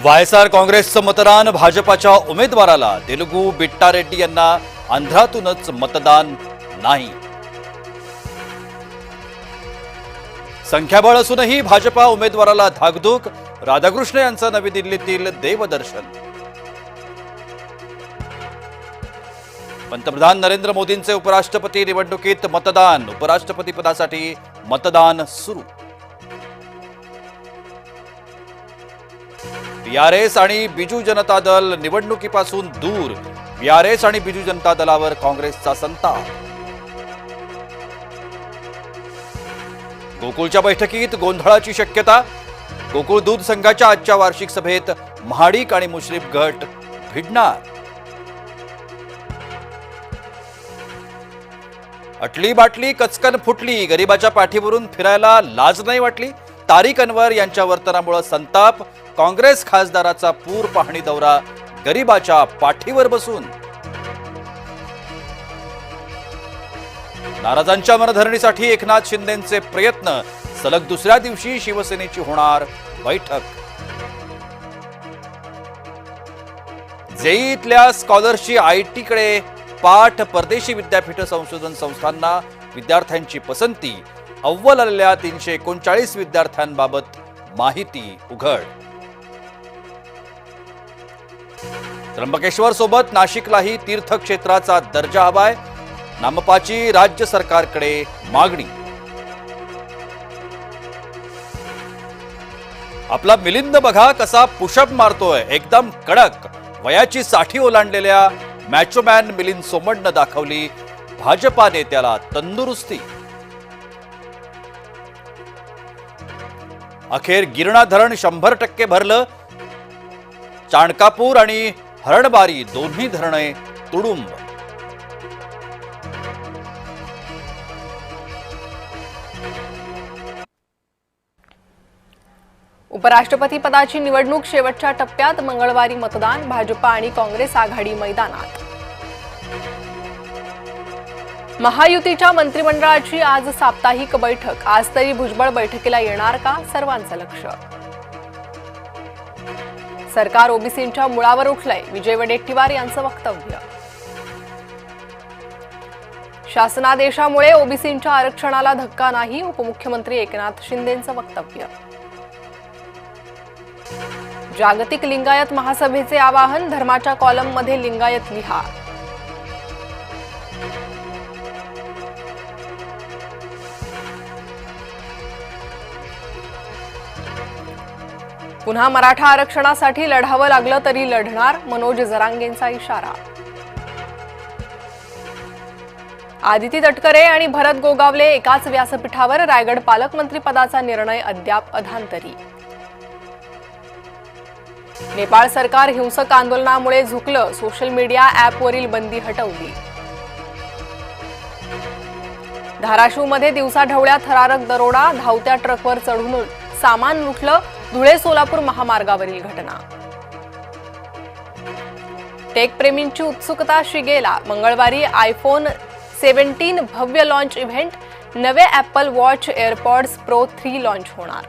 YSR काँग्रेसचं मतदान भाजपाच्या उमेदवाराला तेलुगू बिट्टा रेड्डी यांना आंध्रातूनच मतदान नाही। संख्याबळ असूनही भाजपा उमेदवाराला धाकधूक, राधाकृष्ण यांचं नवी दिल्लीतील देवदर्शन। पंतप्रधान नरेंद्र मोदींचे उपराष्ट्रपती निवडणुकीत मतदान, उपराष्ट्रपती पदासाठी मतदान सुरू। बीआरएस आणि बिजू जनता दल निवडणुकीपासून दूर, बीआरएस आणि बिजू जनता दलावर काँग्रेसचा संताप। गोकुळच्या बैठकीत गोंधळाची शक्यता, गोकुळ दूध संघाच्या आजच्या वार्षिक सभेत महाडिक आणि मुश्रीफ गट भिडणार। अटली बाटली कचकन फुटली, गरिबाच्या पाठीवरून फिरायला लाज नाही वाटली। तारिक अनवर यांच्या वर्तनामुळे संताप, काँग्रेस खासदाराचा पूर पाहणी दौरा गरिबाच्या पाठीवर बसून। नाराजांच्या मनधरणीसाठी एकनाथ शिंदेंचे प्रयत्न, सलग दुसऱ्या दिवशी शिवसेनेची होणार बैठक। जेईतल्या स्कॉलर्सची आयटीकडे पाठ, परदेशी विद्यापीठ संशोधन संस्थांना विद्यार्थ्यांची पसंती, अव्वल आलेल्या 339 विद्यार्थ्यांबाबत माहिती उघड। त्र्यंबकेश्वर सोबत नाशिकलाही तीर्थक्षेत्राचा दर्जा हवाय, नामपाची राज्य सरकारकडे मागणी। आपला मिलिंद बघा कसा पुशअप मारतोय, एकदम कडक। वयाची 60 ओलांडलेल्या मॅचोमॅन मिलिंद सोमणनं दाखवली भाजपा नेत्याला तंदुरुस्ती। अखेर गिरणा धरण 100% भरलं, चाणकापूर आणि हरणबारी दोन्ही धरणे तुडुंब। उपराष्ट्रपती पदाची निवडणूक शेवटच्या टप्प्यात, मंगळवारी मतदान, भाजपा आणि काँग्रेस आघाडी मैदानात। महायुतीच्या मंत्रिमंडळाची आज साप्ताहिक बैठक, आज तरी भुजबळ बैठकीला येणार का, सर्वांचं लक्ष। सरकार ओबीसींच्या मुळावर उठलंय, विजय वडेट्टीवार यांचं वक्तव्य। शासनादेशामुळे ओबीसींच्या आरक्षणाला धक्का नाही, उपमुख्यमंत्री एकनाथ शिंदेंचं वक्तव्य। जागतिक लिंगायत महासभेचे आवाहन, धर्माच्या कॉलममध्ये लिंगायत लिहा। पुन्हा मराठा आरक्षणासाठी लढावं लागलं तरी लढणार, मनोज जरांगेंचा इशारा। आदिती तटकरे आणि भरत गोगावले एकाच व्यासपीठावर, रायगड पालकमंत्री पदाचा निर्णय अद्याप अधांतरी। नेपाळ सरकार हिंसक आंदोलनामुळे झुकलं, सोशल मीडिया ॲपवरील बंदी हटवली। धाराशिवमध्ये दिवसाढवळ्या थरारक दरोडा, धावत्या ट्रकवर चढून सामान लुटलं, धुळे सोलापूर महामार्गावरील घटना। टेक प्रेमींची उत्सुकता शिगेला, मंगळवारी आयफोन 17 भव्य लॉन्च इव्हेंट, नवे Apple watch, AirPods pro 3 launch होणार।